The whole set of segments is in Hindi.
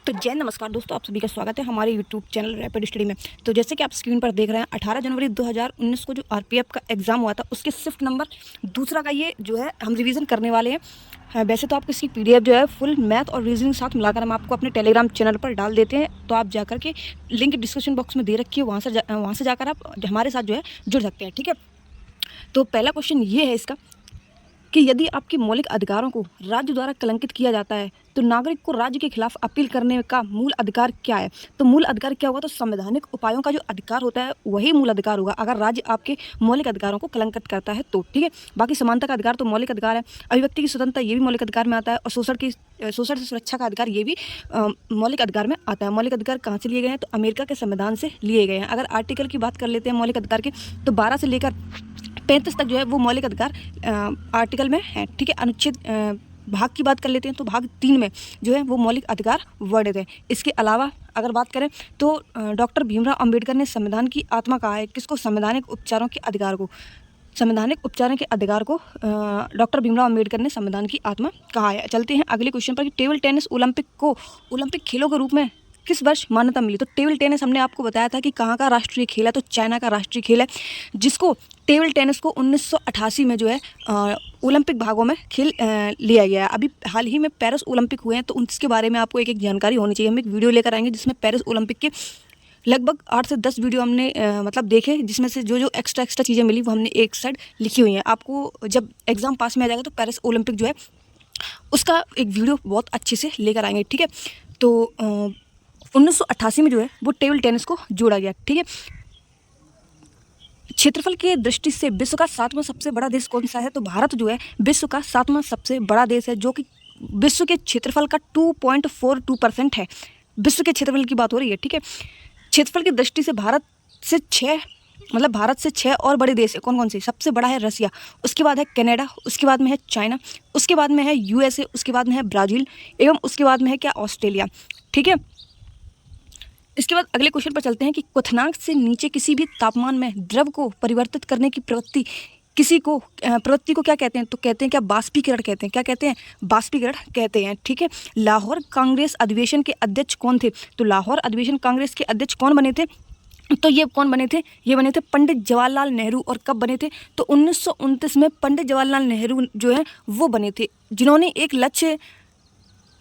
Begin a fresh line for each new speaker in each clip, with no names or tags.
तो जय नमस्कार दोस्तों, आप सभी का स्वागत है हमारे यूट्यूब चैनल रैपिड स्टडी में। तो जैसे कि आप स्क्रीन पर देख रहे हैं, 18 जनवरी 2019 को जो आरपीएफ का एग्ज़ाम हुआ था उसके शिफ्ट नंबर दूसरा का ये जो है हम रिवीजन करने वाले हैं। वैसे तो आपको इसकी पीडीएफ जो है फुल मैथ और रीजनिंग साथ मिलाकर हम आपको अपने टेलीग्राम चैनल पर डाल देते हैं, तो आप जाकर के लिंक डिस्क्रिप्शन बॉक्स में दे रखी है, वहाँ से जाकर आप हमारे साथ जो है जुड़ सकते हैं। ठीक है, तो पहला क्वेश्चन ये है इसका कि यदि आपके मौलिक अधिकारों को राज्य द्वारा कलंकित किया जाता है तो नागरिक को राज्य के खिलाफ अपील करने का मूल अधिकार क्या है। तो मूल अधिकार क्या होगा, तो संवैधानिक उपायों का जो अधिकार होता है वही मूल अधिकार होगा अगर राज्य आपके मौलिक अधिकारों को कलंकित करता है तो। ठीक है, बाकी समानता का अधिकार तो मौलिक अधिकार है, अभिव्यक्ति की स्वतंत्रता ये भी मौलिक अधिकार में आता है, और शोषण से सुरक्षा का अधिकार ये भी मौलिक अधिकार में आता है। मौलिक अधिकार कहाँ से लिए गए हैं, तो अमेरिका के संविधान से लिए गए हैं। अगर आर्टिकल की बात कर लेते हैं मौलिक अधिकार के, तो 12 से लेकर 35 तक जो है वो मौलिक अधिकार आर्टिकल में है। ठीक है, अनुच्छेद भाग की बात कर लेते हैं तो भाग 3 में जो है वो मौलिक अधिकार वर्णित है। इसके अलावा अगर बात करें तो डॉक्टर भीमराव अंबेडकर ने संविधान की आत्मा कहा है किसको, संवैधानिक उपचारों के अधिकार को। संवैधानिक उपचारों के अधिकार को डॉक्टर भीमराव अंबेडकर ने संविधान की आत्मा कहा है। चलते हैं अगले क्वेश्चन पर कि टेबल टेनिस ओलंपिक खेलों के रूप में किस वर्ष मान्यता मिली। तो टेबल टेनिस हमने आपको बताया था कि कहाँ का राष्ट्रीय खेल है, तो चाइना का राष्ट्रीय खेल है, जिसको टेबल टेनिस को 1988 में जो है ओलंपिक भागों में खेल लिया गया है। अभी हाल ही में पेरिस ओलंपिक हुए हैं, तो उसके बारे में आपको एक एक जानकारी होनी चाहिए। हम एक वीडियो लेकर आएंगे जिसमें पेरिस ओलंपिक के लगभग 8 से 10 वीडियो हमने मतलब देखे, जिसमें से जो जो एक्स्ट्रा चीज़ें मिली वो हमने एक साइड लिखी हुई हैं। आपको जब एग्ज़ाम पास में आ जाएगा तो पेरिस ओलंपिक जो है उसका एक वीडियो बहुत अच्छे से लेकर आएंगे। ठीक है, तो 1988 में जो है वो टेबल टेनिस को जोड़ा गया। ठीक है, क्षेत्रफल की दृष्टि से विश्व का 7वां सबसे बड़ा देश कौन सा है, तो भारत जो है विश्व का 7वां सबसे बड़ा देश है, जो कि विश्व के क्षेत्रफल का 2.42% है। विश्व के क्षेत्रफल की बात हो रही है। ठीक है, क्षेत्रफल की दृष्टि से भारत से 6 और बड़े देश है। कौन कौन से, सबसे बड़ा है रसिया, उसके बाद है कनाडा, उसके बाद में है चाइना, उसके बाद में है यूएसए, उसके बाद में है ब्राज़ील, एवं उसके बाद में है क्या, ऑस्ट्रेलिया। ठीक है, इसके बाद अगले क्वेश्चन पर चलते हैं कि क्वथनांक से नीचे किसी भी तापमान में द्रव को परिवर्तित करने की प्रवृत्ति को क्या कहते हैं, तो कहते हैं क्या, बाष्पीकरण कहते हैं। क्या कहते हैं, बाष्पीकरण कहते हैं। ठीक है, लाहौर कांग्रेस अधिवेशन के अध्यक्ष कौन थे, तो लाहौर अधिवेशन कांग्रेस के अध्यक्ष कौन बने थे, तो ये कौन बने थे, ये बने थे पंडित जवाहरलाल नेहरू। और कब बने थे, तो 1929 में पंडित जवाहरलाल नेहरू जो है वो बने थे, जिन्होंने एक लक्ष्य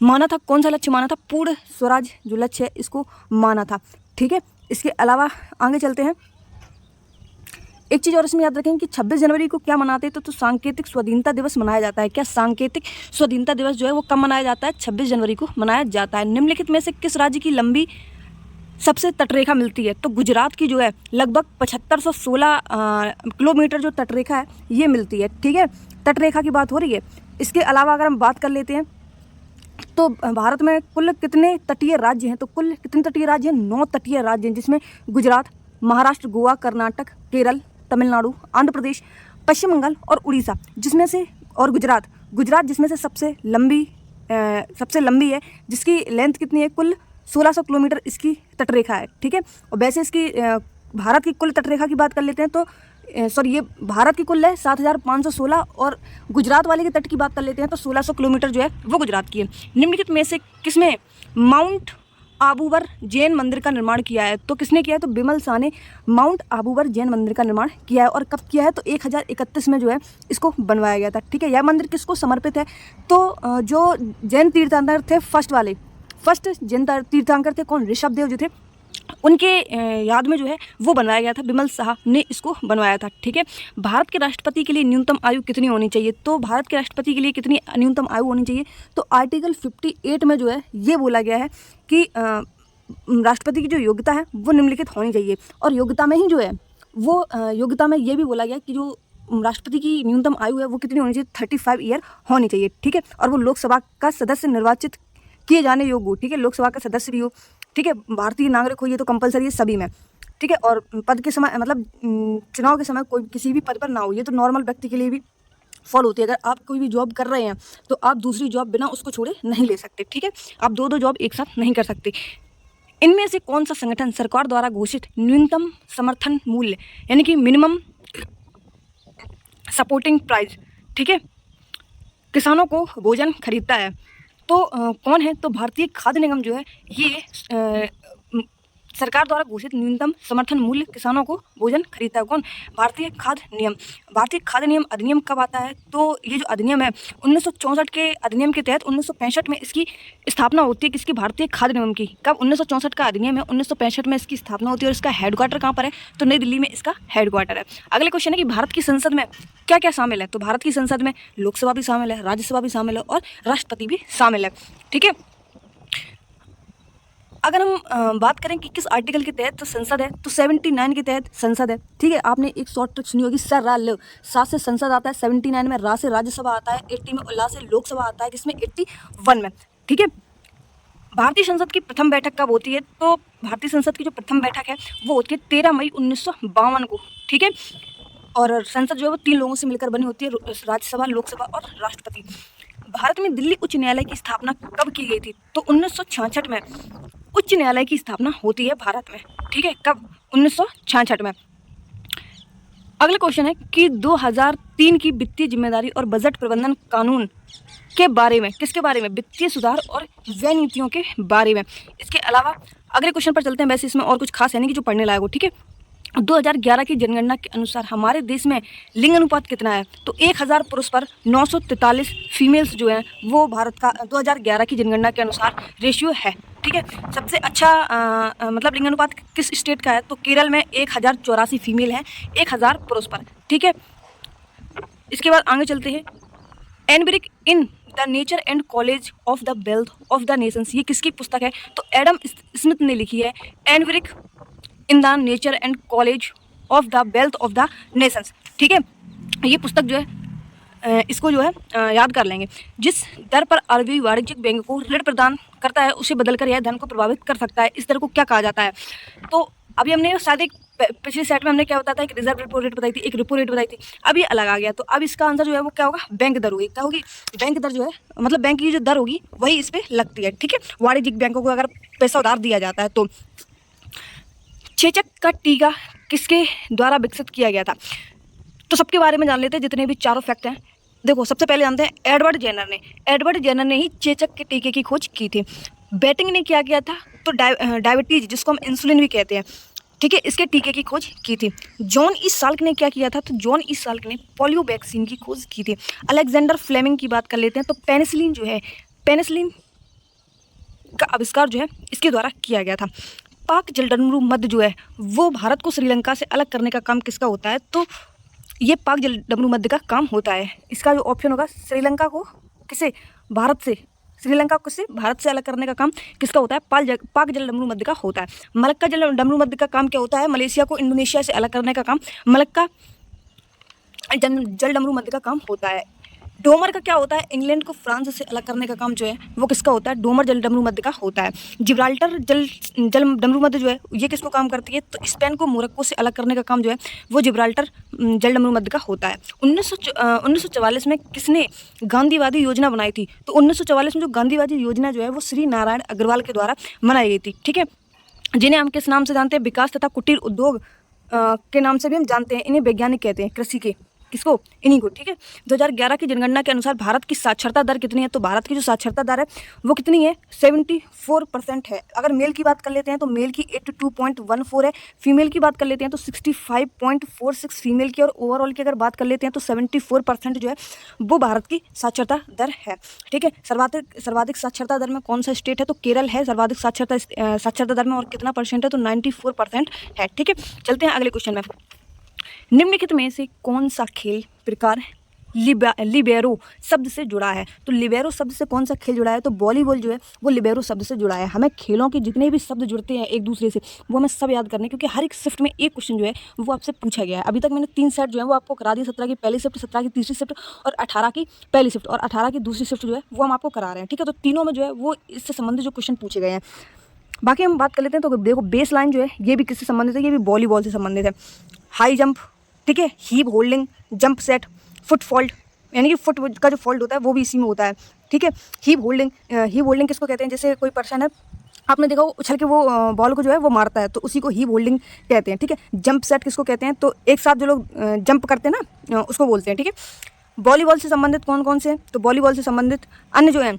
माना था। कौन सा लक्ष्य माना था, पूर्ण स्वराज जो लक्ष्य है इसको माना था। ठीक है, इसके अलावा आगे चलते हैं। एक चीज़ और इसमें याद रखें कि 26 जनवरी को क्या मनाते हैं, तो सांकेतिक स्वाधीनता दिवस मनाया जाता है। क्या, सांकेतिक स्वाधीनता दिवस जो है वो कब मनाया जाता है, 26 जनवरी को मनाया जाता है। निम्नलिखित में से किस राज्य की लंबी सबसे तटरेखा मिलती है, तो गुजरात की जो है लगभग 7516 किलोमीटर जो तटरेखा है ये मिलती है। ठीक है, तटरेखा की बात हो रही है। इसके अलावा अगर हम बात कर लेते हैं तो भारत में कुल कितने तटीय राज्य हैं, तो कुल कितने तटीय राज्य हैं, 9 तटीय राज्य हैं, जिसमें गुजरात, महाराष्ट्र, गोवा, कर्नाटक, केरल, तमिलनाडु, आंध्र प्रदेश, पश्चिम बंगाल और उड़ीसा, जिसमें से और गुजरात जिसमें से सबसे लंबी है, जिसकी लेंथ कितनी है, कुल 1600 किलोमीटर इसकी तटरेखा है। ठीक है, और वैसे इसकी भारत की कुल तटरेखा की बात कर लेते हैं तो ये भारत की कुल है 7516, और गुजरात वाले के तट की बात कर लेते हैं तो 1600 किलोमीटर जो है वो गुजरात की है। निम्नलिखित में से किसमें माउंट आबूबर जैन मंदिर का निर्माण किया है, तो किसने किया है, तो बिमल शाह ने माउंट आबूबर जैन मंदिर का निर्माण किया है। और कब किया है, तो 1031 में जो है इसको बनवाया गया था। ठीक है, यह मंदिर किसको समर्पित है, तो जो जैन तीर्थंकर थे फर्स्ट जैन तीर्थंकर थे कौन, ऋषभ देव जो थे, उनके याद में जो है वो बनवाया गया था, बिमल शाह ने इसको बनवाया था। ठीक है, भारत के राष्ट्रपति के लिए न्यूनतम आयु कितनी होनी चाहिए, तो भारत के राष्ट्रपति के लिए कितनी न्यूनतम आयु होनी चाहिए, तो आर्टिकल 58 में जो है ये बोला गया है कि राष्ट्रपति की जो योग्यता है वो निम्नलिखित होनी चाहिए। और योग्यता में ही जो है वो योग्यता में ये भी बोला गया कि जो राष्ट्रपति की न्यूनतम आयु है वो कितनी होनी चाहिए, 35 ईयर होनी चाहिए। ठीक है, और वो लोकसभा का सदस्य निर्वाचित किए जाने योग्य हो। ठीक है, लोकसभा का सदस्य भी हो। ठीक है, भारतीय नागरिक हो, ये तो कंपलसरी है सभी में। ठीक है, और पद के समय मतलब चुनाव के समय कोई किसी भी पद पर ना हो, ये तो नॉर्मल व्यक्ति के लिए भी फॉलो होती है। अगर आप कोई भी जॉब कर रहे हैं तो आप दूसरी जॉब बिना उसको छोड़े नहीं ले सकते। ठीक है, आप दो जॉब एक साथ नहीं कर सकते। इनमें से कौन सा संगठन सरकार द्वारा घोषित न्यूनतम समर्थन मूल्य यानी कि मिनिमम सपोर्टिंग प्राइस, ठीक है, किसानों को भोजन खरीदता है? तो कौन है? तो भारतीय खाद्य निगम जो है ये सरकार द्वारा घोषित न्यूनतम समर्थन मूल्य किसानों को भोजन खरीदता है। कौन? भारतीय खाद्य नियम। भारतीय खाद्य नियम अधिनियम कब आता है? तो ये जो अधिनियम है 1964 के अधिनियम के तहत 1965 में इसकी स्थापना होती है। किसकी? भारतीय खाद्य निगम की। कब? 1964 का अधिनियम है, 1965 में इसकी स्थापना होती है। और इसका हेडक्वार्टर कहाँ पर है? तो नई दिल्ली में इसका हेडक्वार्टर है। अगले क्वेश्चन है कि भारत की संसद में क्या क्या शामिल है? तो भारत की संसद में लोकसभा भी शामिल है, राज्यसभा भी शामिल है और राष्ट्रपति भी शामिल है। ठीक है। अगर हम बात करें कि किस आर्टिकल के तहत तो संसद है, तो 79 के तहत संसद है। ठीक है। आपने एक शॉर्ट ट्रिक सुनी होगी, सर रा ल। सा से संसद आता है 79 में, रा से राज्यसभा आता है 80 में और ला से लोकसभा आता है जिसमें 81 में। ठीक है। भारतीय संसद की प्रथम बैठक कब होती है? तो भारतीय संसद की जो प्रथम बैठक है वो होती है 13 मई 1952 को। ठीक है। और संसद जो है वो 3 लोगों से मिलकर बनी होती है, राज्यसभा, लोकसभा और राष्ट्रपति। भारत में दिल्ली उच्च न्यायालय की स्थापना कब की गई थी? तो 1966 में उच्च न्यायालय की स्थापना होती है भारत में। ठीक है। कब? 1966 में। अगला क्वेश्चन है कि 2003 की वित्तीय जिम्मेदारी और बजट प्रबंधन कानून के बारे में, किसके बारे में? वित्तीय सुधार और व्यय नीतियों के बारे में। इसके अलावा अगले क्वेश्चन पर चलते हैं। वैसे इसमें और कुछ खास है नहीं कि जो पढ़ने लायक हो। ठीक है। 2011 की जनगणना के अनुसार हमारे देश में लिंग अनुपात कितना है? तो 1000 पुरुष पर 943 फीमेल्स जो हैं वो भारत का 2011 की जनगणना के अनुसार रेशियो है। ठीक है। सबसे अच्छा मतलब लिंग अनुपात किस स्टेट का है? तो केरल में 1084 फीमेल हैं 1000 पुरुष पर। ठीक है। इसके बाद आगे चलते हैं। An inquiry in the nature and college of the wealth of the nations, ये किसकी पुस्तक है? तो एडम स्मिथ ने लिखी है। An inquiry in the nature and college of the wealth of the nations. ठीक है। ये पुस्तक जो है इसको जो है याद कर लेंगे। जिस दर पर आरबीआई वाणिज्यिक बैंक को ऋण प्रदान करता है उसे बदलकर यह धन को प्रभावित कर सकता है। इस दर को क्या कहा जाता है? तो अभी हमने शायद एक पिछले सेट में हमने क्या बताया था, एक रिजर्व रेपो रेट बताई थी, एक रेपो रेट बताई थी। अब ये अलग आ गया। तो अब इसका आंसर जो है वो क्या होगा? बैंक दर होगी। क्या होगी? बैंक दर जो है मतलब बैंक की जो दर होगी वही इस पर लगती है। ठीक है। वाणिज्यिक बैंकों को अगर पैसा उधार दिया जाता है तो। चेचक का टीका किसके द्वारा विकसित किया गया था? तो सबके बारे में जान लेते हैं जितने भी चारों फैक्ट हैं। देखो सबसे पहले जानते हैं एडवर्ड जेनर ने ही चेचक के टीके की खोज की थी। बेटिंग ने क्या किया था? तो डायबिटीज जिसको हम इंसुलिन भी कहते हैं। ठीक है। इसके टीके की खोज की थी। जॉन ई साल्क ने क्या किया था? तो जॉन ई साल्क ने पोलियो वैक्सीन की खोज की थी। अलेक्जेंडर फ्लेमिंग की बात कर लेते हैं। तो पेनिसिलिन जो है, पेनिसिलिन का आविष्कार जो है इसके द्वारा किया गया था। पाक जलडमरू मध्य जो है वो भारत को श्रीलंका से अलग करने का काम किसका होता है? तो ये पाक जलडमरू मध्य का काम होता है। इसका जो ऑप्शन होगा श्रीलंका को किसे? भारत से। श्रीलंका को किससे? भारत से अलग करने का काम किसका होता है? पाक जलडमरू मध्य का होता है। मलक्का जलडमरू मध्य का काम क्या होता है? मलेशिया को इंडोनेशिया से अलग करने का काम मलक्का जलडमरू मध्य का काम होता है। डोमर का क्या होता है? इंग्लैंड को फ्रांस से अलग करने का काम जो है वो किसका होता है? डोमर जलडमरू मध्य का होता है। जिब्राल्टर जलडमरू मध्य जो है ये किसको काम करती है? तो स्पेन को मोरक्को से अलग करने का काम जो है वो जिब्राल्टर जलडमरू मध्य का होता है। 1944 में किसने गांधीवादी योजना बनाई थी? तो 1944 में जो गांधीवादी योजना जो है वो श्री नारायण अग्रवाल के द्वारा बनाई गई थी। ठीक है। जिन्हें हम किस नाम से जानते हैं? विकास तथा कुटीर उद्योग के नाम से भी हम जानते हैं। इन्हें वैज्ञानिक कहते हैं, कृषि के। किसको? इन्हीं को। ठीक है। 2011 की जनगणना के अनुसार भारत की साक्षरता दर कितनी है? तो भारत की जो साक्षरता दर है वो कितनी है? 74% है। अगर मेल की बात कर लेते हैं तो मेल की 82.14 है। फीमेल की बात कर लेते हैं तो 65.46 फीमेल की। और ओवरऑल की अगर बात कर लेते हैं तो 74% जो है वो भारत की साक्षरता दर है। ठीक है। सर्वाधिक साक्षरता दर में कौन सा स्टेट है? तो केरल है सर्वाधिक साक्षरता दर में। और कितना परसेंट है? तो 94% है। ठीक है। चलते हैं अगले क्वेश्चन में। निम्नलिखित में से कौन सा खेल प्रकार लिबेरो शब्द से जुड़ा है? तो लिबेरो शब्द से कौन सा खेल जुड़ा है? तो वॉलीबॉल जो है वो लिबेरो शब्द से जुड़ा है। हमें खेलों के जितने भी शब्द जुड़ते हैं एक दूसरे से वो हमें सब याद करने हैं, क्योंकि हर एक शिफ्ट में एक क्वेश्चन जो है वो आपसे पूछा गया है। अभी तक मैंने 3 सेट जो है वो आपको करा दिए। 17 की पहली शिफ्ट, 17 की तीसरी शिफ्ट और 18 की पहली शिफ्ट और 18 की दूसरी शिफ्ट जो है वो हम आपको करा रहे हैं। ठीक है। तो तीनों में जो है वो इससे संबंधित जो क्वेश्चन पूछे गए हैं। बाकी हम बात कर लेते हैं। तो देखो बेस लाइन जो है ये भी किससे संबंधित है? ये भी वॉलीबॉल से संबंधित है। हाई जंप, ठीक है, heap holding, jump set, foot fault, यानी कि फुट का जो फॉल्ट होता है वो भी इसी में होता है। ठीक है। हीप होल्डिंग किसको कहते हैं? जैसे कोई पर्सन है, आपने देखा वो उछल के वो बॉल को जो है वो मारता है तो उसी को हीप होल्डिंग कहते हैं। ठीक है। जंप सेट किसको कहते हैं? तो एक साथ जो लोग जंप करते हैं ना उसको बोलते हैं। ठीक है। वॉलीबॉल से संबंधित कौन कौन से? तो वॉलीबॉल से संबंधित अन्य जो है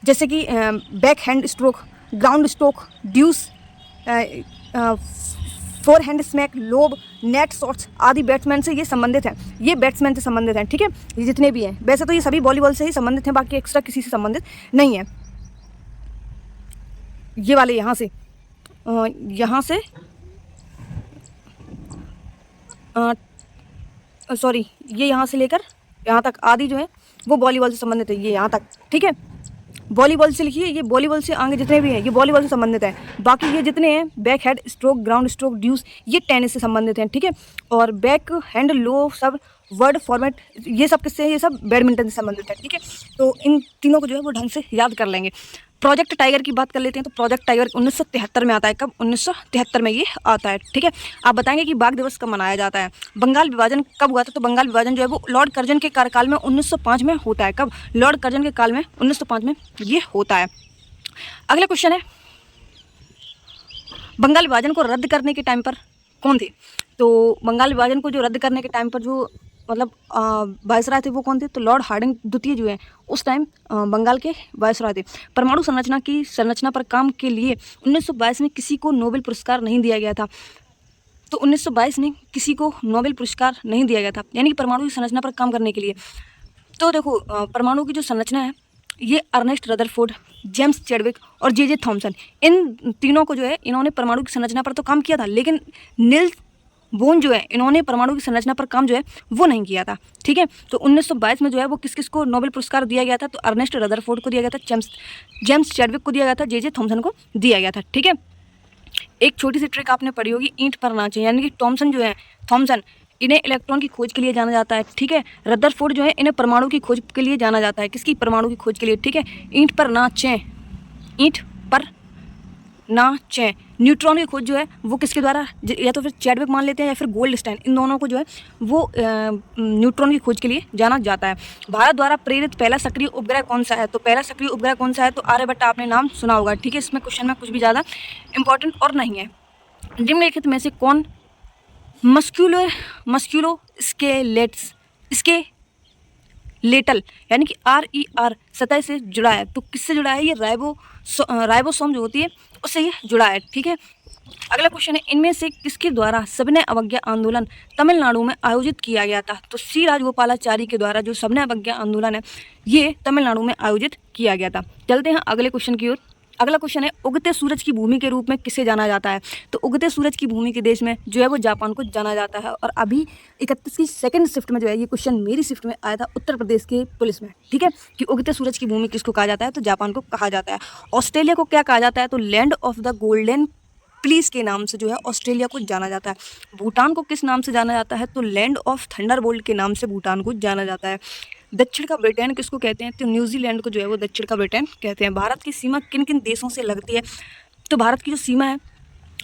जैसे कि back hand stroke, ground stroke, deuce, fore hand smack, lob, net shots आदि बैट्समैन से ये संबंधित हैं, ये बैट्समैन से संबंधित हैं, ठीक है। ये जितने भी हैं, वैसे तो ये सभी वॉलीबॉल से ही संबंधित हैं, बाकी एक्स्ट्रा किसी से संबंधित नहीं है। ये वाले यहाँ से सॉरी, ये यहाँ से लेकर यहाँ तक आदि जो है वो वॉलीबॉल से संबंधित है, ये यहाँ तक, ठीक है। वॉलीबॉल से लिखिए, ये वॉलीबॉल से आगे जितने भी हैं ये वॉलीबॉल से संबंधित है। बाकी ये जितने हैं back head stroke, ground stroke, deuce, ये टेनिस से संबंधित हैं, ठीक है। और बैक हैंड लो सब वर्ड फॉर्मेट, ये सब किससे है, ये सब बैडमिंटन से संबंधित है, ठीक है। तो इन तीनों को जो है वो ढंग से याद कर लेंगे। प्रोजेक्ट टाइगर की बात कर लेते हैं। तो प्रोजेक्ट टाइगर 1973 में आता है। कब? 1973 में ये आता है, ठीक है। आप बताएंगे कि बाघ दिवस कब मनाया जाता है। बंगाल विभाजन कब हुआ था? तो बंगाल विभाजन जो है वो लॉर्ड कर्जन के कार्यकाल में 1905 में होता है। कब? लॉर्ड कर्जन के काल में 1905 में ये होता है। अगला क्वेश्चन है, बंगाल विभाजन को रद्द करने के टाइम पर कौन थे? तो बंगाल विभाजन को जो रद्द करने के टाइम पर जो मतलब वायसराय थे वो कौन थे? तो लॉर्ड हार्डिंग द्वितीय जो है उस टाइम बंगाल के वायसराय थे। परमाणु संरचना की संरचना पर काम के लिए 1922 में किसी को नोबेल पुरस्कार नहीं दिया गया था। तो 1922 में किसी को नोबेल पुरस्कार नहीं दिया गया था, यानी कि परमाणु की संरचना पर काम करने के लिए। तो देखो परमाणु की जो संरचना है ये अर्नेस्ट रदरफोर्ड, जेम्स चैडविक और जे थॉमसन, इन तीनों को जो है इन्होंने परमाणु की संरचना पर तो काम किया था, लेकिन नील्स बोन जो है इन्होंने परमाणु की संरचना पर काम जो है वो नहीं किया था, ठीक है। तो 1922 में जो है वो किस किस को नोबेल पुरस्कार दिया गया था? तो अर्नेस्ट रदरफोर्ड को दिया गया था, जेम्स चैडविक को दिया गया था, जे थॉमसन को दिया गया था, ठीक है। एक छोटी सी ट्रिक आपने पढ़ी होगी, ईंट पर नाचे, यानी कि थॉमसन इन्हें इलेक्ट्रॉन की खोज के लिए जाना जाता है, ठीक है। रदरफोर्ड जो है इन्हें परमाणु की खोज के लिए जाना जाता है। किसकी? परमाणु की खोज के लिए, ठीक है। ईंट पर नाचें, ईंट पर नाचें। न्यूट्रॉन की खोज जो है वो किसके द्वारा? या तो फिर चैडविक मान लेते हैं या फिर गोल्डस्टाइन, इन दोनों को जो है वो न्यूट्रॉन की खोज के लिए जाना जाता है। भारत द्वारा प्रेरित पहला सक्रिय उपग्रह कौन सा है? तो पहला सक्रिय उपग्रह कौन सा है? तो आर्यभट्ट, आपने नाम सुना होगा, ठीक है। इसमें क्वेश्चन में कुछ भी ज़्यादा इंपॉर्टेंट और नहीं है। निम्नलिखित में से कौन मस्क्यूलो स्केलेटल यानी कि RER सतह से जुड़ा है? तो किससे जुड़ा है? ये राइबोसोम जो होती है उससे ये जुड़ा है, ठीक है। अगला क्वेश्चन है, इनमें से किसके द्वारा सविनय अवज्ञा आंदोलन तमिलनाडु में आयोजित किया गया था? तो C राजगोपालाचारी के द्वारा जो सविनय अवज्ञा आंदोलन है ये तमिलनाडु में आयोजित किया गया था। चलते हैं अगले क्वेश्चन की ओर। अगला क्वेश्चन है, उगते सूरज की भूमि के रूप में किसे जाना जाता है? तो उगते सूरज की भूमि के देश में जो है वो जापान को जाना जाता है। और अभी 31 की सेकंड शिफ्ट में जो है ये क्वेश्चन मेरी शिफ्ट में आया था उत्तर प्रदेश के पुलिस में, ठीक है, कि उगते सूरज की भूमि किसको कहा जाता है? तो जापान को कहा जाता है। ऑस्ट्रेलिया को क्या कहा जाता है? तो land of the golden please के नाम से जो है ऑस्ट्रेलिया को जाना जाता है। भूटान को किस नाम से जाना जाता है? तो लैंड ऑफ थंडरबोल्ट के नाम से भूटान को जाना जाता है। दक्षिण का ब्रिटेन किसको कहते हैं? तो न्यूजीलैंड को जो है वो दक्षिण का ब्रिटेन कहते हैं। भारत की सीमा किन किन देशों से लगती है? तो भारत की जो सीमा है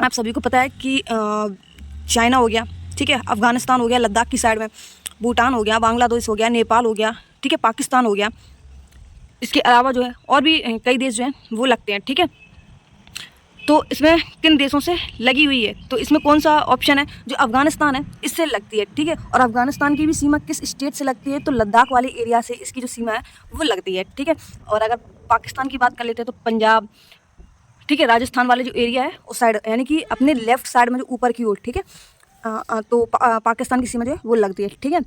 आप सभी को पता है कि चाइना हो गया, ठीक है, अफगानिस्तान हो गया लद्दाख की साइड में, भूटान हो गया, बांग्लादेश हो गया, नेपाल हो गया, ठीक है, पाकिस्तान हो गया। इसके अलावा जो है और भी कई देश जो हैं वो लगते हैं, ठीक है। तो इसमें किन देशों से लगी हुई है? तो इसमें कौन सा ऑप्शन है? जो अफगानिस्तान है इससे लगती है, ठीक है। और अफगानिस्तान की भी सीमा किस स्टेट से लगती है? तो लद्दाख वाले एरिया से इसकी जो सीमा है वो लगती है, ठीक है। और अगर पाकिस्तान की बात कर लेते हैं तो पंजाब, ठीक है, राजस्थान वाले जो एरिया है उस साइड, यानी कि अपने लेफ्ट साइड में जो ऊपर की ओर, ठीक है, तो पाकिस्तान की सीमा जो है वो लगती है, ठीक है।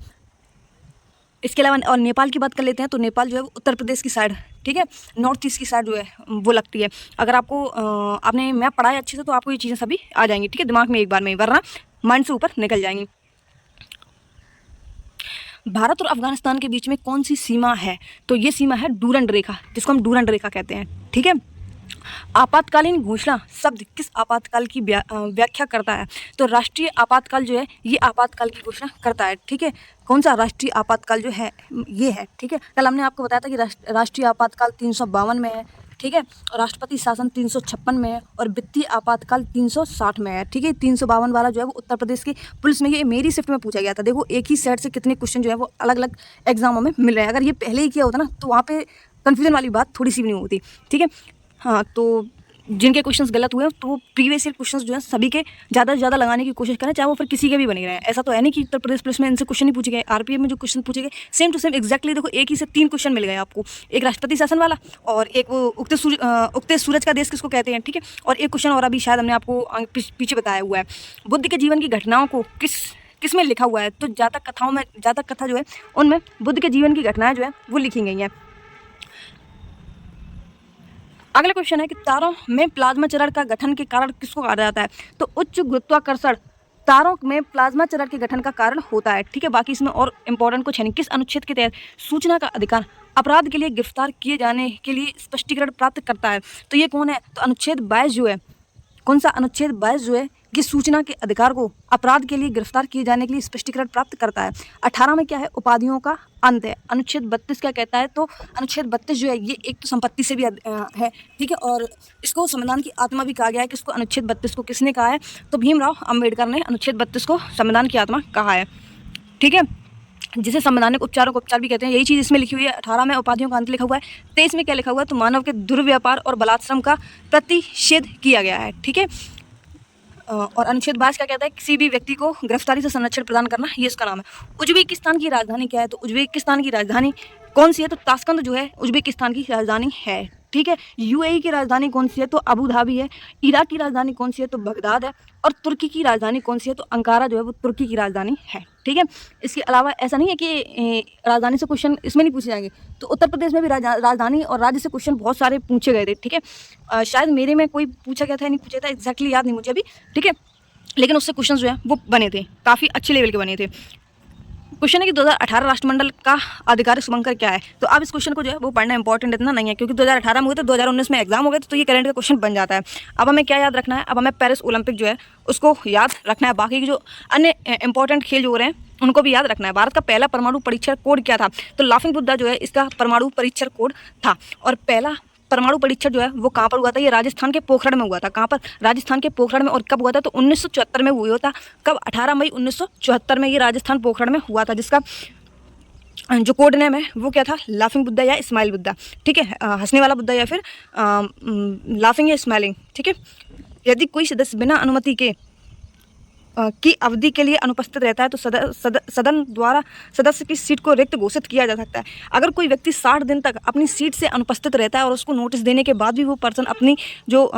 इसके अलावा और नेपाल की बात कर लेते हैं तो नेपाल जो है वो उत्तर प्रदेश की साइड, ठीक है, नॉर्थ ईस्ट की साइड जो है वो लगती है। अगर आपको आपने मैप पढ़ा है अच्छे से तो आपको ये चीज़ें सभी आ जाएंगी, ठीक है, दिमाग में एक बार में, वरना माइंड से ऊपर निकल जाएंगी। भारत और अफगानिस्तान के बीच में कौन सी सीमा है? तो ये सीमा है डूरंड रेखा, जिसको हम डूरंड रेखा कहते हैं, ठीक है। आपातकालीन घोषणा शब्द किस आपातकाल की व्याख्या करता है? तो राष्ट्रीय आपातकाल जो है ये आपातकाल की घोषणा करता है, ठीक है। कौन सा? राष्ट्रीय आपातकाल जो है ये है, ठीक है। कल हमने आपको बताया था कि राष्ट्रीय आपातकाल 352 में है, ठीक है, राष्ट्रपति शासन 356 में है और वित्तीय आपातकाल 360 में है, ठीक है। 352 वाला जो है वो उत्तर प्रदेश की पुलिस में, ये मेरी शिफ्ट में पूछा गया था। देखो एक ही सेट से कितने क्वेश्चन जो है वो अलग अलग एग्जामों में मिल रहे हैं। अगर ये पहले ही किया होता ना तो वहाँ पे कन्फ्यूजन वाली बात थोड़ी सी भी नहीं होती, ठीक है। हाँ, तो जिनके क्वेश्चंस गलत हुए हैं तो वो प्रीवियस ईयर क्वेश्चंस जो है सभी के ज़्यादा से ज़्यादा लगाने की कोशिश करें, चाहे वो फिर किसी के भी बने रहे हैं। ऐसा तो है नहीं कि उत्तर प्रदेश पुलिस में इनसे क्वेश्चन नहीं पूछे गए, आरपीएफ में जो क्वेश्चन पूछे गए सेम टू सेम एग्जैक्टली देखो एक ही से 3 क्वेश्चन मिल गए आपको, एक राष्ट्रपति शासन वाला और एक वो उगते सूरज का देश किसको कहते हैं, ठीक है, और एक क्वेश्चन और अभी शायद हमने आपको पीछे बताया हुआ है, बुद्ध के जीवन की घटनाओं को किस में लिखा हुआ है। तो जातक कथा जो है उनमें बुद्ध के जीवन की घटनाएं जो है वो लिखी गई हैं। अगला क्वेश्चन है कि तारों में प्लाज्मा चरण का गठन के कारण किसको कहा जाता है। तो उच्च गुरुत्वाकर्षण तारों में प्लाज्मा चरण के गठन का कारण होता है, ठीक है। बाकी इसमें और इम्पोर्टेंट कुछ है नहीं। किस अनुच्छेद के तहत सूचना का अधिकार अपराध के लिए गिरफ्तार किए जाने के लिए स्पष्टीकरण प्राप्त करता है। तो ये कौन है, तो अनुच्छेद 22 जो है, कौन सा अनुच्छेद 22 जो है कि सूचना के अधिकार को अपराध के लिए गिरफ्तार किए जाने के लिए स्पष्टीकरण प्राप्त करता है। 18 में क्या है, उपाधियों का अंत है। अनुच्छेद 32 क्या कहता है, तो अनुच्छेद 32 जो है ये एक तो संपत्ति से भी है, ठीक है, और इसको संविधान की आत्मा भी कहा गया है। किसको, अनुच्छेद 32 को किसने कहा है, तो भीमराव अंबेडकर ने अनुच्छेद 32 को संविधान की आत्मा कहा है, ठीक है, जिसे संवैधानिक उपचारों को उपचार भी कहते हैं। यही चीज़ इसमें लिखी हुई है। 18 में उपाधियों का अंत लिखा हुआ है। 23 में क्या लिखा हुआ है, तो मानव के दुर्व्यापार और बलात्श्रम का प्रतिषेध किया गया है, ठीक है। और अनुच्छेद 22 क्या कहता है, किसी भी व्यक्ति को गिरफ्तारी से संरक्षण प्रदान करना, ये इसका नाम है। उज्बेकिस्तान की राजधानी क्या है, तो उज्बेकिस्तान की राजधानी कौन सी है, तो ताशकंद जो है उज्बेकिस्तान की राजधानी है, ठीक है। यूएई की राजधानी कौन सी है, तो अबू धाबी है। इराक की राजधानी कौन सी है, तो बगदाद है। और तुर्की की राजधानी कौन सी है, तो अंकारा जो है वो तुर्की की राजधानी है, ठीक है। इसके अलावा ऐसा नहीं है कि राजधानी से क्वेश्चन इसमें नहीं पूछे जाएंगे, तो उत्तर प्रदेश में भी राजधानी और राज्य से क्वेश्चन बहुत सारे पूछे गए थे, ठीक है। शायद मेरे में कोई पूछा गया था या नहीं पूछा था, एग्जैक्टली याद नहीं मुझे अभी, ठीक है, लेकिन उससे क्वेश्चन जो है वो बने थे, काफ़ी अच्छे लेवल के बने थे। क्वेश्चन है कि 2018 राष्ट्रमंडल का आधिकारिक शुभंकर क्या है। तो अब इस क्वेश्चन को जो है वो पढ़ना इंपॉर्टेंट इतना नहीं है, क्योंकि 2018 में हुए तो 2019 में एग्जाम हो गए, तो ये करंट का क्वेश्चन बन जाता है। अब हमें क्या याद रखना है, अब हमें पेरिस ओलंपिक जो है उसको याद रखना है। बाकी के जो अन्य इंपॉर्टेंट खेल जो हो रहे हैं उनको भी याद रखना है। भारत का पहला परमाणु परीक्षण कोड क्या था, तो लाफिंग बुद्धा जो है इसका परमाणु परीक्षण कोड था। और पहला परमाणु परीक्षण जो है वो कहाँ पर हुआ था, ये राजस्थान के पोखरण में हुआ था। कहाँ पर, राजस्थान के पोखरण में। और कब हुआ था, तो 1974 में हुआ था। कब, 18 मई 1974 में ये राजस्थान पोखरण में हुआ था, जिसका जो कोड नेम है वो क्या था, लाफिंग बुद्धा या स्माइल बुद्धा, ठीक है, हंसने वाला बुद्धा या फिर लाफिंग या स्माइलिंग, ठीक है। यदि कोई सदस्य बिना अनुमति के की अवधि के लिए अनुपस्थित रहता है तो सदन द्वारा सदस्य की सीट को रिक्त घोषित किया जा सकता है। अगर कोई व्यक्ति 60 दिन तक अपनी सीट से अनुपस्थित रहता है और उसको नोटिस देने के बाद भी वो पर्सन अपनी जो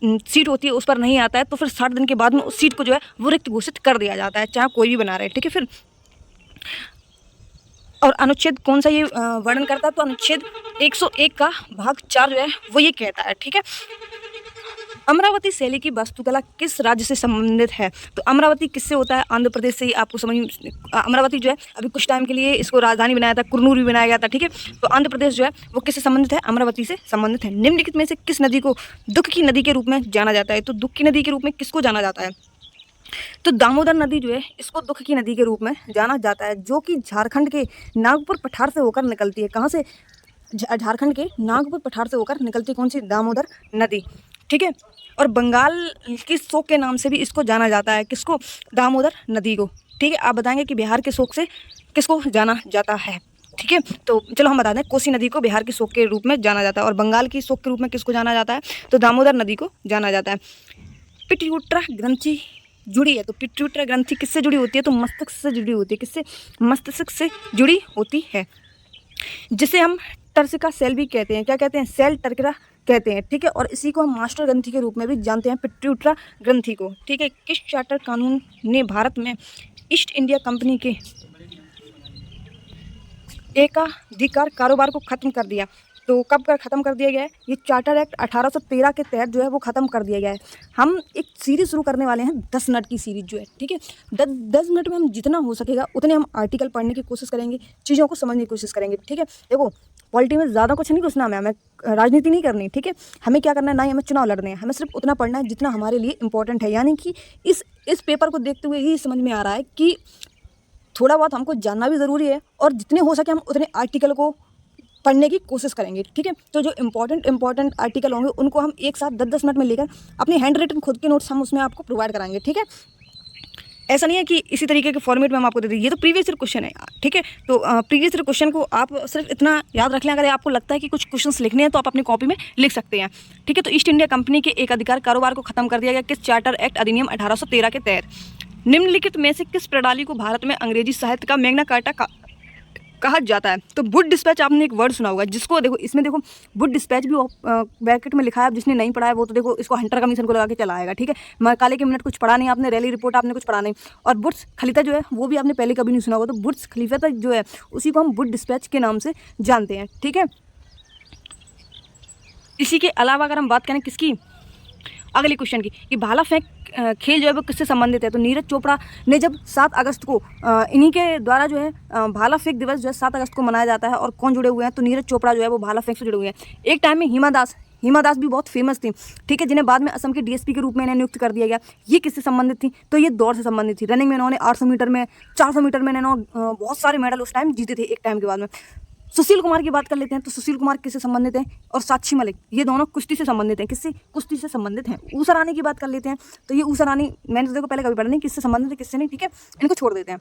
सीट होती है उस पर नहीं आता है, तो फिर 60 दिन के बाद में उस सीट को जो है वो रिक्त घोषित कर दिया जाता है, चाहे कोई भी बना रहे, ठीक है। फिर और अनुच्छेद कौन सा ये वर्णन करता है, तो अनुच्छेद 101 का भाग 4 जो है वो ये कहता है, ठीक है। अमरावती शैली की वास्तुकला किस राज्य से संबंधित है, तो अमरावती किससे होता है, आंध्र प्रदेश से ही। आपको समझ, अमरावती जो है अभी कुछ टाइम के लिए इसको राजधानी बनाया था, कुरनूल भी बनाया गया था, ठीक है। तो आंध्र प्रदेश जो है वो किससे संबंधित है, अमरावती से संबंधित है। निम्नलिखित में से किस नदी को दुख की नदी के रूप में जाना जाता है, तो दुख की नदी के रूप में किसको जाना जाता है, तो दामोदर नदी जो है इसको दुख की नदी के रूप में जाना जाता है, जो कि झारखंड के नागपुर पठार से होकर निकलती है। कहाँ से, झारखंड के नागपुर पठार से होकर निकलती है कौन सी, दामोदर नदी, ठीक है। और बंगाल की शोक के नाम से भी इसको जाना जाता है, किसको, दामोदर नदी को, ठीक है। आप बताएंगे कि बिहार के शोक से किसको जाना जाता है, ठीक है। तो चलो हम बता दें, कोसी नदी को बिहार के शोक के रूप में जाना जाता है, और बंगाल की शोक के रूप में किसको जाना जाता है, तो दामोदर नदी को जाना जाता है। पिट्यूटरा ग्रंथि जुड़ी है, तो पिट्यूटरा ग्रंथि किससे जुड़ी होती है, तो मस्तिष्क से जुड़ी होती है। किससे, मस्तिष्क से जुड़ी होती है, जिसे हम टर्सिका सेल भी कहते हैं। क्या कहते हैं, सेल टर्किरा कहते हैं, ठीक है। और इसी को हम मास्टर ग्रंथि के रूप में भी जानते हैं, पिट्यूटरा ग्रंथि को, ठीक है। किस चार्टर कानून ने भारत में ईस्ट इंडिया कंपनी के एकाधिकार कारोबार को खत्म कर दिया, तो कब कर ख़त्म कर दिया गया है, ये चार्टर एक्ट 1813 के तहत जो है वो ख़त्म कर दिया गया है। हम एक सीरीज़ शुरू करने वाले हैं, 10 मिनट की सीरीज़ जो है, ठीक है। 10 मिनट में हम जितना हो सकेगा उतने हम आर्टिकल पढ़ने की कोशिश करेंगे, चीज़ों को समझने की कोशिश करेंगे, ठीक है। देखो, पॉलिटी में ज़्यादा कुछ नहीं घुसना हमें राजनीति नहीं करनी, ठीक है। हमें क्या करना है, ना ही हमें चुनाव लड़ने हैं, हमें सिर्फ उतना पढ़ना है जितना हमारे लिए इंपॉर्टेंट है। यानी कि इस पेपर को देखते हुए ही समझ में आ रहा है कि थोड़ा बहुत हमको जानना भी ज़रूरी है, और जितने हो सके हम उतने आर्टिकल को पढ़ने की कोशिश करेंगे, ठीक है। तो जो इंपॉर्टेंट आर्टिकल होंगे उनको हम एक साथ 10-10 मिनट में लेकर अपने हैंड रिटन खुद के नोट्स हम उसमें आपको प्रोवाइड कराएंगे, ठीक है। ऐसा नहीं है कि इसी तरीके के फॉर्मेट में हम आपको दे दें, ये तो प्रीवियस ईयर क्वेश्चन है, ठीक है। तो प्रीवियस ईयर क्वेश्चन को आप सिर्फ इतना याद रख लें, अगर आपको लगता है कि कुछ क्वेश्चंस लिखने हैं तो आप अपनी कॉपी में लिख सकते हैं, ठीक है। तो ईस्ट इंडिया कंपनी के एक अधिकार कारोबार को खत्म कर दिया गया किस चार्टर एक्ट अधिनियम 1813 के तहत। निम्नलिखित में से किस प्रणाली को भारत में अंग्रेजी साहित्य का मैग्ना कार्टा कहा जाता है। तो वुड डिस्पैच आपने एक वर्ड सुना होगा, जिसको देखो इसमें देखो वुड डिस्पैच भी ब्रैकेट में लिखा है। अब जिसने नहीं पढ़ा है वो तो देखो इसको हंटर कमीशन को लगा के चलाएगा, ठीक है। मकाले के मिनट कुछ पढ़ा नहीं आपने, रैली रिपोर्ट आपने कुछ पढ़ा नहीं, और बुर्ज खलीफा जो है वो भी आपने पहले कभी नहीं सुना होगा। तो बुर्ज खलीफा जो है उसी को हम वुड डिस्पैच के नाम से जानते हैं, ठीक है। इसी के अलावा अगर हम बात करें किसकी, अगले क्वेश्चन की, कि भाला फेंक खेल जो है वो किससे संबंधित है। तो नीरज चोपड़ा ने जब 7 अगस्त को इन्हीं के द्वारा जो है भाला फेंक दिवस जो है 7 अगस्त को मनाया जाता है। और कौन जुड़े हुए हैं, तो नीरज चोपड़ा जो है वो भाला फेंक से जुड़े हुए हैं। एक टाइम में हिमा दास भी बहुत फेमस थी, ठीक है, जिन्हें बाद में असम के डीएसपी के रूप में इन्हें नियुक्त कर दिया गया। ये किससे संबंधित थी, तो ये दौड़ से संबंधित थी। रनिंग में इन्होंने 800 मीटर में, 400 मीटर में इन्होंने बहुत सारे मेडल उस टाइम जीते थे एक टाइम के बाद में। सुशील कुमार की बात कर लेते हैं। तो सुशील कुमार किससे संबंधित हैं, और साक्षी मलिक, ये दोनों कुश्ती से संबंधित हैं। किससे, कुश्ती से संबंधित हैं। ऊषा रानी की बात कर लेते हैं। तो ये ऊषा रानी मैंने तो देखो पहले कभी पढ़ा नहीं किससे संबंधित है किससे नहीं, ठीक है, इनको छोड़ देते हैं।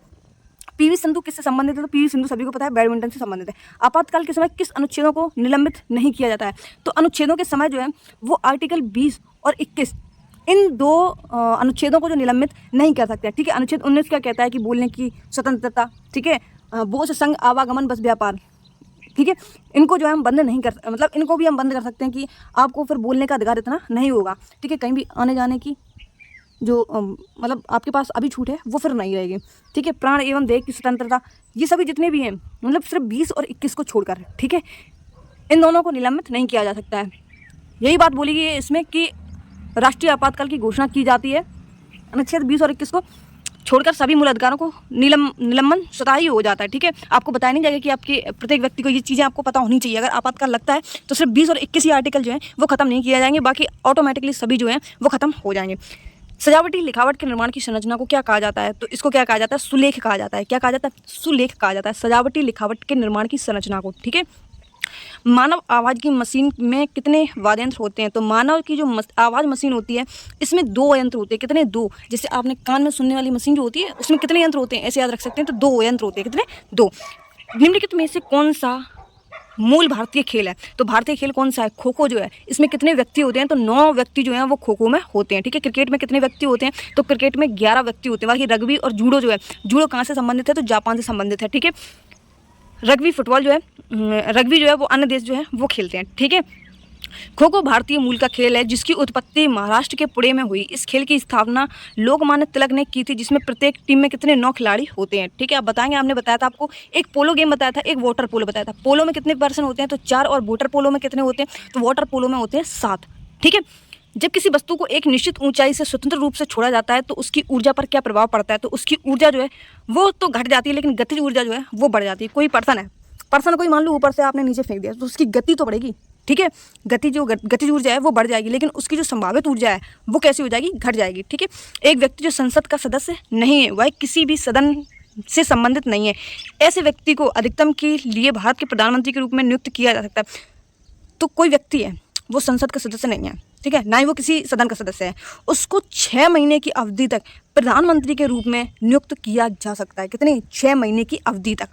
पीवी सिंधु किससे संबंधित है, तो पीवी सिंधु सभी को पता है बैडमिंटन से संबंधित है। आपातकाल के समय किस अनुच्छेदों को निलंबित नहीं किया जाता है। तो अनुच्छेदों के समय जो है वो आर्टिकल 20 और 21 इन 2 अनुच्छेदों को जो निलंबित नहीं कर सकते, ठीक है। अनुच्छेद 19 क्या कहता है कि बोलने की स्वतंत्रता, ठीक है, बोझ संघ आवागमन बस व्यापार, ठीक है, इनको जो है हम बंद नहीं कर, मतलब इनको भी हम बंद कर सकते हैं कि आपको फिर बोलने का अधिकार इतना नहीं होगा, ठीक है। कहीं भी आने जाने की जो मतलब आपके पास अभी छूट है वो फिर नहीं रहेगी, ठीक है। प्राण एवं देह की स्वतंत्रता, ये सभी जितने भी हैं मतलब सिर्फ 20 और 21 को छोड़कर, ठीक है, इन दोनों को निलंबित नहीं किया जा सकता है। यही बात बोली गई है इसमें कि राष्ट्रीय आपातकाल की घोषणा की जाती है अनुच्छेद 20 और 21 को छोड़कर सभी मूल अधिकारों को निलंबन स्वतः ही हो जाता है, ठीक है। आपको बताया नहीं जाएगा कि आपके प्रत्येक व्यक्ति को ये चीज़ें आपको पता होनी चाहिए। अगर आपातकाल लगता है तो सिर्फ 20 और 21 ही आर्टिकल जो है वो खत्म नहीं किए जाएंगे, बाकी ऑटोमेटिकली सभी जो है वो खत्म हो जाएंगे। सजावटी लिखावट के निर्माण की संरचना को क्या कहा जाता है, तो इसको क्या कहा जाता है, सुलेख कहा जाता है। क्या कहा जाता है, सुलेख कहा जाता है सजावटी लिखावट के निर्माण की संरचना को, ठीक है। मानव आवाज़ की मशीन में कितने वाद्य यंत्र होते हैं, तो मानव की जो आवाज़ मशीन होती है इसमें 2 यंत्र होते हैं। कितने, 2। जैसे आपने कान में सुनने वाली मशीन जो होती है उसमें कितने यंत्र होते हैं, ऐसे याद रख सकते हैं। तो 2 यंत्र होते हैं। कितने, 2। निम्नलिखित में से कौन सा मूल भारतीय खेल है, तो भारतीय खेल कौन सा है, खो खो जो है। इसमें कितने व्यक्ति होते हैं, तो 9 व्यक्ति जो हैं वो खो खो में होते हैं, ठीक है। क्रिकेट में कितने व्यक्ति होते हैं, तो क्रिकेट में 11 व्यक्ति होते हैं। बाकी रग्बी और जूडो जो है, जूडो कहाँ से संबंधित है, तो जापान से संबंधित है, ठीक है। रग्बी फुटबॉल जो है, रग्बी जो है वो अन्य देश जो है वो खेलते हैं, ठीक है। खो खो भारतीय मूल का खेल है जिसकी उत्पत्ति महाराष्ट्र के पुणे में हुई। इस खेल की स्थापना लोकमान्य तिलक ने की थी, जिसमें प्रत्येक टीम में कितने 9 खिलाड़ी होते हैं, ठीक है। आप बताएंगे, आपने बताया था आपको एक पोलो गेम बताया था, एक वाटर पोलो बताया था। पोलो में कितने पर्सन होते हैं, तो 4, और वाटर पोलो में कितने होते हैं, तो वाटर पोलो में होते हैं 7, ठीक है। जब किसी वस्तु को एक निश्चित ऊंचाई से स्वतंत्र रूप से छोड़ा जाता है तो उसकी ऊर्जा पर क्या प्रभाव पड़ता है, तो उसकी ऊर्जा जो है वो तो घट जाती है, लेकिन गतिज ऊर्जा जो है वो बढ़ जाती है। कोई पर्सन है, पर्सन कोई मान लो ऊपर से आपने नीचे फेंक दिया तो उसकी गति तो बढ़ेगी, ठीक है। गतिज ऊर्जा है वो बढ़ जाएगी, लेकिन उसकी जो संभावित ऊर्जा है वो कैसी हो जाएगी, घट जाएगी, ठीक है। एक व्यक्ति जो संसद का सदस्य नहीं है वह किसी भी सदन से संबंधित नहीं है, ऐसे व्यक्ति को अधिकतम के लिए भारत के प्रधानमंत्री के रूप में नियुक्त किया जा सकता है। तो कोई व्यक्ति है वो संसद का सदस्य नहीं है, ठीक है, ना ही वो किसी सदन का सदस्य है, उसको 6 महीने की अवधि तक प्रधानमंत्री के रूप में नियुक्त किया जा सकता है। कितने, 6 महीने की अवधि तक।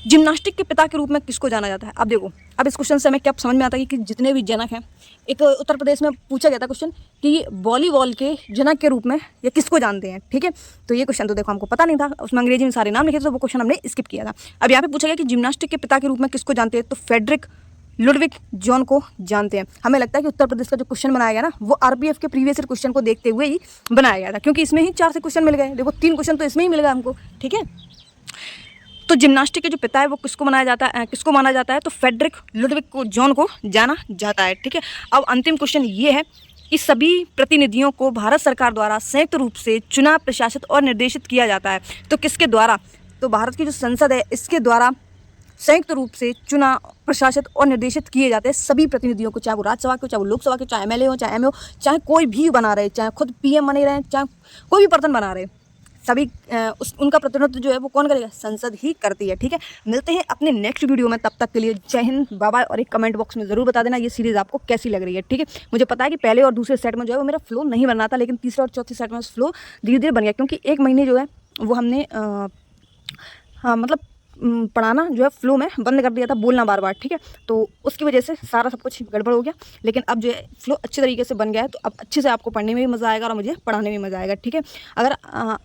जिम्नास्टिक के पिता के रूप में किसको जाना जाता है। अब देखो, अब इस क्वेश्चन से हमें क्या समझ में आता है कि जितने भी जनक हैं, एक उत्तर प्रदेश में पूछा गया था क्वेश्चन कि वॉलीबॉल के जनक के रूप में ये किसको जानते हैं, ठीक है। तो ये क्वेश्चन तो देखो हमको पता नहीं था, उसमें अंग्रेजी में सारे नाम लिखे थे, तो वो क्वेश्चन हमने स्किप किया था। अब यहाँ पे पूछा गया कि जिम्नास्टिक के पिता के रूप में किसको जानते हैं, तो फ्रेडरिक लुडविग जॉन को जानते हैं। हमें लगता है कि उत्तर प्रदेश का जो क्वेश्चन बनाया गया ना वो आरपीएफ के प्रीवियस ईयर क्वेश्चन को देखते हुए ही बनाया गया था, क्योंकि इसमें ही 4 से क्वेश्चन मिल गए। देखो 3 क्वेश्चन तो इसमें ही मिल गए हमको, ठीक है। तो जिम्नास्टिक के जो पिता है वो किसको माना जाता है, तो फ्रेडरिक लुडविग को जॉन को जाना जाता है, ठीक है। अब अंतिम क्वेश्चन ये है कि सभी प्रतिनिधियों को भारत सरकार द्वारा संयुक्त रूप से चुना, प्रशासित और निर्देशित किया जाता है। तो किसके द्वारा, तो भारत की जो संसद है इसके द्वारा संयुक्त रूप से चुना, प्रशासित और निर्देशित किए जाते हैं सभी प्रतिनिधियों को, चाहे वो राज्यसभा के, चाहे वो लोकसभा के, चाहे एमएलए हो, चाहे एमओ, चाहे कोई भी बना रहे, चाहे खुद पीएम बने रहे, चाहे कोई भी पर्सन बना रहे, सभी उनका प्रतिनिधित्व जो है वो कौन करेगा, संसद ही करती है। ठीक है, मिलते हैं अपने नेक्स्ट वीडियो में, तब तक के लिए जय हिंद, बाय बाय। और एक कमेंट बॉक्स में ज़रूर बता देना ये सीरीज़ आपको कैसी लग रही है। ठीक है, मुझे पता है कि पहले और दूसरे सेट में जो है वो मेरा फ्लो नहीं बन रहा था, लेकिन तीसरे और चौथे सेट में फ्लो धीरे धीरे बन गया, क्योंकि एक महीने जो है वो हमने हाँ मतलब पढ़ाना जो है फ्लो में बंद कर दिया था, बोलना बार बार। ठीक है, तो उसकी वजह से सारा सब कुछ गड़बड़ हो गया, लेकिन अब जो है फ्लो अच्छे तरीके से बन गया है, तो अब अच्छे से आपको पढ़ने में भी मज़ा आएगा और मुझे पढ़ाने में मज़ा आएगा। ठीक है, अगर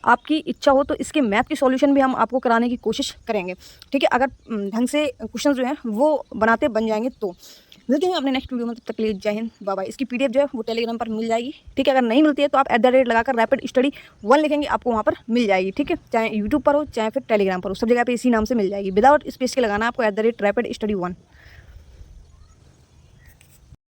आपकी इच्छा हो तो इसके मैथ की सॉल्यूशन भी हम आपको कराने की कोशिश करेंगे। ठीक है, अगर ढंग से क्वेश्चन जो हैं वो बनाते बन जाएंगे तो। मिलते हैं अपने नेक्स्ट वीडियो में, तब तक के लिए जय हिंद, बाय बाय। इसकी पीडीएफ जो है वो टेलीग्राम पर मिल जाएगी। ठीक है, अगर नहीं मिलती है तो आप @ लगाकर रैपिड स्टडी 1 लिखेंगे, आपको वहाँ पर मिल जाएगी। ठीक है, चाहे यूट्यूब पर हो चाहे फिर टेलीग्राम पर हो, सब जगह पे इसी नाम से मिल जाएगी, विदाउट स्पेस के लगाना आपको @ रैपिड स्टडी 1।